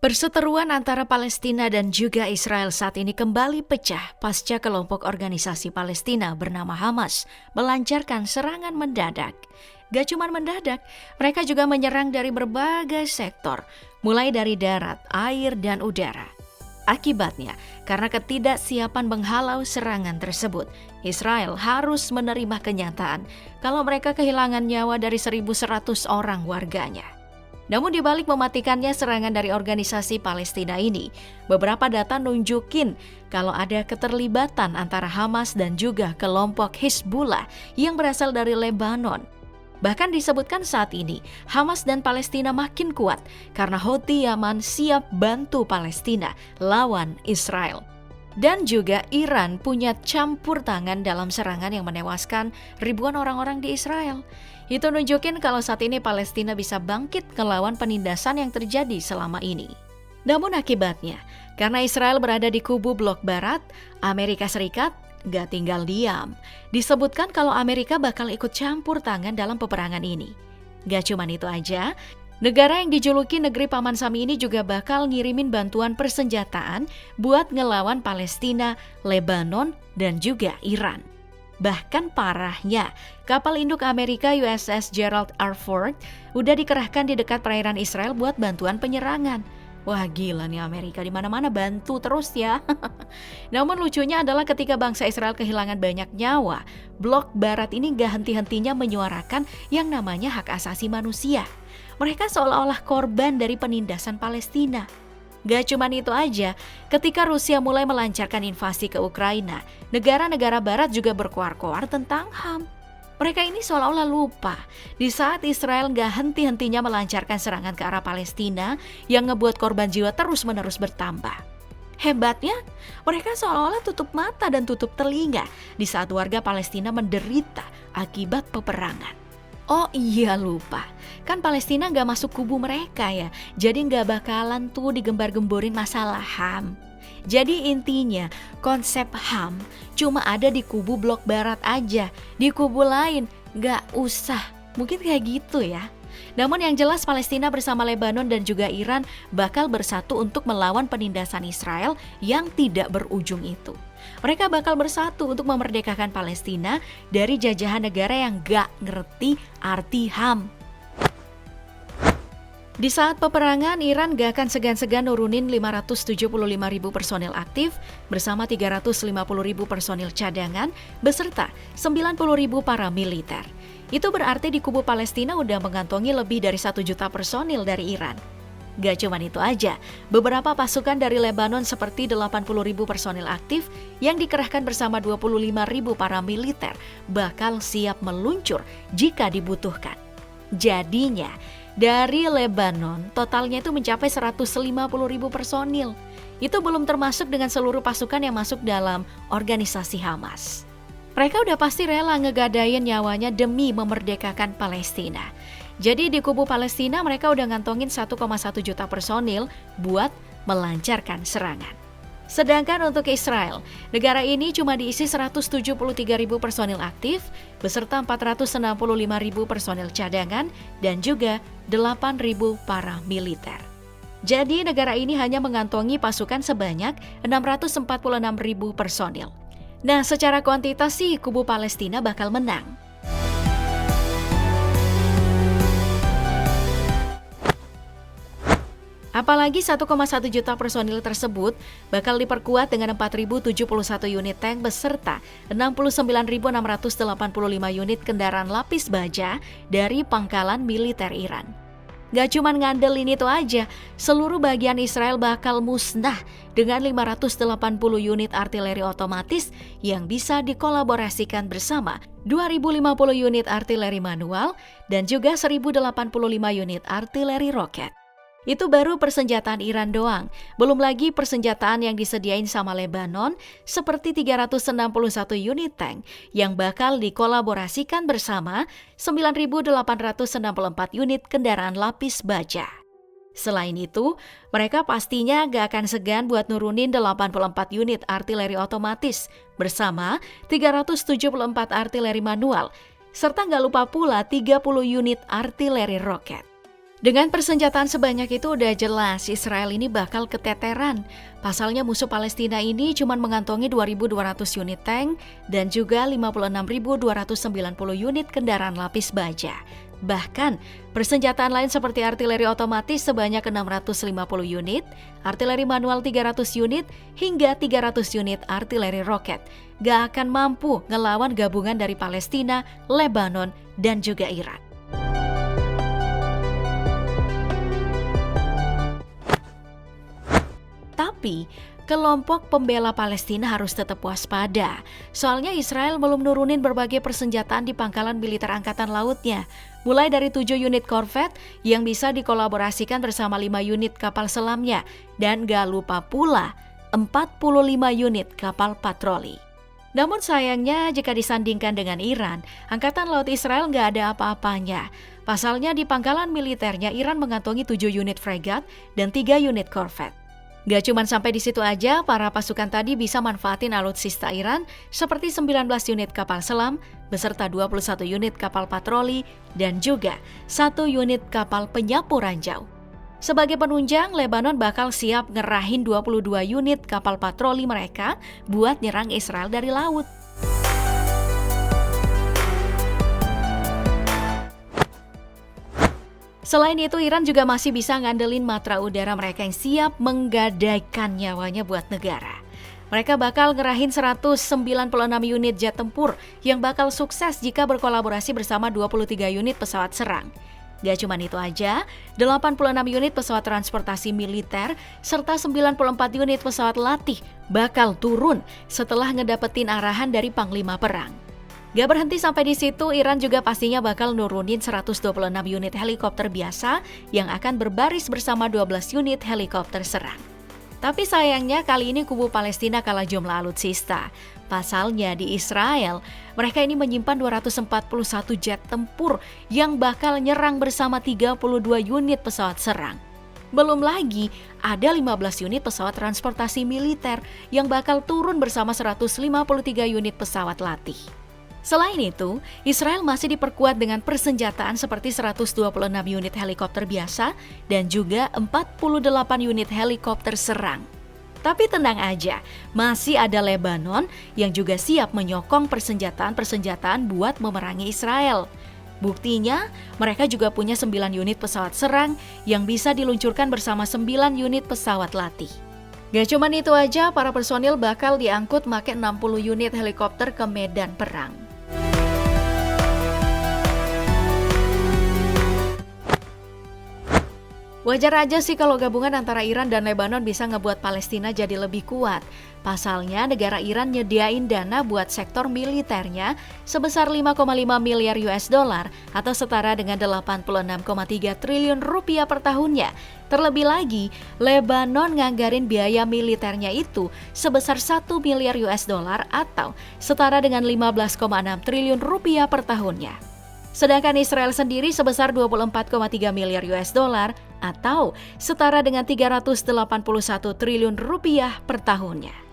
Perseteruan antara Palestina dan juga Israel saat ini kembali pecah pasca kelompok organisasi Palestina bernama Hamas melancarkan serangan mendadak. Gak cuma mendadak, mereka juga menyerang dari berbagai sektor, mulai dari darat, air, dan udara. Akibatnya, karena ketidaksiapan menghalau serangan tersebut, Israel harus menerima kenyataan kalau mereka kehilangan nyawa dari 1.100 orang warganya. Namun di balik mematikannya serangan dari organisasi Palestina ini, beberapa data nunjukin kalau ada keterlibatan antara Hamas dan juga kelompok Hizbullah yang berasal dari Lebanon. Bahkan disebutkan saat ini, Hamas dan Palestina makin kuat karena Houthi Yaman siap bantu Palestina lawan Israel. Dan juga Iran punya campur tangan dalam serangan yang menewaskan ribuan orang-orang di Israel. Itu nunjukin kalau saat ini Palestina bisa bangkit melawan penindasan yang terjadi selama ini. Namun akibatnya, karena Israel berada di kubu blok barat, Amerika Serikat gak tinggal diam. Disebutkan kalau Amerika bakal ikut campur tangan dalam peperangan ini. Gak cuman itu aja, negara yang dijuluki negeri Paman Sam ini juga bakal ngirimin bantuan persenjataan buat ngelawan Palestina, Lebanon, dan juga Iran. Bahkan parahnya, kapal induk Amerika USS Gerald R. Ford udah dikerahkan di dekat perairan Israel buat bantuan penyerangan. Wah gila nih Amerika, di mana-mana bantu terus ya. Namun lucunya adalah ketika bangsa Israel kehilangan banyak nyawa, blok barat ini gak henti-hentinya menyuarakan yang namanya hak asasi manusia. Mereka seolah-olah korban dari penindasan Palestina. Gak cuman itu aja, ketika Rusia mulai melancarkan invasi ke Ukraina, negara-negara barat juga berkoar-koar tentang HAM. Mereka ini seolah-olah lupa, di saat Israel gak henti-hentinya melancarkan serangan ke arah Palestina yang ngebuat korban jiwa terus-menerus bertambah. Hebatnya, mereka seolah-olah tutup mata dan tutup telinga di saat warga Palestina menderita akibat peperangan. Oh iya lupa, kan Palestina gak masuk kubu mereka ya, jadi gak bakalan tuh digembar-gemborin masalah HAM. Jadi intinya konsep HAM cuma ada di kubu blok barat aja, di kubu lain gak usah, mungkin kayak gitu ya. Namun yang jelas Palestina bersama Lebanon dan juga Iran bakal bersatu untuk melawan penindasan Israel yang tidak berujung itu. Mereka bakal bersatu untuk memerdekakan Palestina dari jajahan negara yang gak ngerti arti HAM. Di saat peperangan, Iran gak akan segan-segan nurunin 575.000 personil aktif bersama 350.000 personil cadangan beserta 90.000 para militer. Itu berarti di kubu Palestina udah mengantongi lebih dari 1 juta personil dari Iran. Gak cuman itu aja, beberapa pasukan dari Lebanon seperti 80.000 personil aktif yang dikerahkan bersama 25.000 para militer bakal siap meluncur jika dibutuhkan. Jadinya, dari Lebanon totalnya itu mencapai 150.000 personil. Itu belum termasuk dengan seluruh pasukan yang masuk dalam organisasi Hamas. Mereka udah pasti rela ngegadain nyawanya demi memerdekakan Palestina. Jadi di kubu Palestina mereka udah ngantongin 1,1 juta personil buat melancarkan serangan. Sedangkan untuk Israel, negara ini cuma diisi 173.000 personil aktif beserta 465.000 personil cadangan dan juga 8.000 para militer. Jadi negara ini hanya mengantongi pasukan sebanyak 646.000 personil. Nah, secara kuantitas sih kubu Palestina bakal menang. Apalagi 1,1 juta personil tersebut bakal diperkuat dengan 4.071 unit tank beserta 69.685 unit kendaraan lapis baja dari pangkalan militer Iran. Gak cuma ngandelin itu aja, seluruh bagian Israel bakal musnah dengan 580 unit artileri otomatis yang bisa dikolaborasikan bersama 2.050 unit artileri manual dan juga 1.085 unit artileri roket. Itu baru persenjataan Iran doang, belum lagi persenjataan yang disediain sama Lebanon seperti 361 unit tank yang bakal dikolaborasikan bersama 9.864 unit kendaraan lapis baja. Selain itu, mereka pastinya gak akan segan buat nurunin 84 unit artileri otomatis bersama 374 artileri manual, serta gak lupa pula 30 unit artileri roket. Dengan persenjataan sebanyak itu udah jelas Israel ini bakal keteteran. Pasalnya musuh Palestina ini cuma mengantongi 2.200 unit tank dan juga 56.290 unit kendaraan lapis baja. Bahkan, persenjataan lain seperti artileri otomatis sebanyak 650 unit, artileri manual 300 unit, hingga 300 unit artileri roket gak akan mampu ngelawan gabungan dari Palestina, Lebanon, dan juga Iran. Tapi, kelompok pembela Palestina harus tetap waspada. Soalnya Israel belum nurunin berbagai persenjataan di pangkalan militer angkatan lautnya. Mulai dari 7 unit korvet yang bisa dikolaborasikan bersama 5 unit kapal selamnya. Dan gak lupa pula 45 unit kapal patroli. Namun sayangnya jika disandingkan dengan Iran, Angkatan Laut Israel gak ada apa-apanya. Pasalnya di pangkalan militernya Iran mengantongi 7 unit fregat dan 3 unit korvet. Gak cuma sampai di situ aja, para pasukan tadi bisa manfaatin alutsista Iran seperti 19 unit kapal selam, beserta 21 unit kapal patroli, dan juga 1 unit kapal penyapu ranjau. Sebagai penunjang, Lebanon bakal siap ngerahin 22 unit kapal patroli mereka buat nyerang Israel dari laut. Selain itu, Iran juga masih bisa ngandelin matra udara mereka yang siap menggadaikan nyawanya buat negara. Mereka bakal ngerahin 196 unit jet tempur yang bakal sukses jika berkolaborasi bersama 23 unit pesawat serang. Gak cuma itu aja, 86 unit pesawat transportasi militer serta 94 unit pesawat latih bakal turun setelah ngedapetin arahan dari Panglima Perang. Gak berhenti sampai di situ, Iran juga pastinya bakal nurunin 126 unit helikopter biasa yang akan berbaris bersama 12 unit helikopter serang. Tapi sayangnya kali ini kubu Palestina kalah jumlah alutsista. Pasalnya di Israel, mereka ini menyimpan 241 jet tempur yang bakal nyerang bersama 32 unit pesawat serang. Belum lagi ada 15 unit pesawat transportasi militer yang bakal turun bersama 153 unit pesawat latih. Selain itu, Israel masih diperkuat dengan persenjataan seperti 126 unit helikopter biasa dan juga 48 unit helikopter serang. Tapi tenang aja, masih ada Lebanon yang juga siap menyokong persenjataan-persenjataan buat memerangi Israel. Buktinya, mereka juga punya 9 unit pesawat serang yang bisa diluncurkan bersama 9 unit pesawat latih. Gak cuman itu aja, para personil bakal diangkut make 60 unit helikopter ke medan perang. Wajar aja sih kalau gabungan antara Iran dan Lebanon bisa ngebuat Palestina jadi lebih kuat. Pasalnya negara Iran nyediain dana buat sektor militernya sebesar 5,5 miliar US dollar atau setara dengan 86,3 triliun rupiah per tahunnya. Terlebih lagi, Lebanon nganggarin biaya militernya itu sebesar 1 miliar US dollar atau setara dengan 15,6 triliun rupiah per tahunnya. Sedangkan Israel sendiri sebesar 24,3 miliar US dollar atau setara dengan 381 triliun rupiah per tahunnya.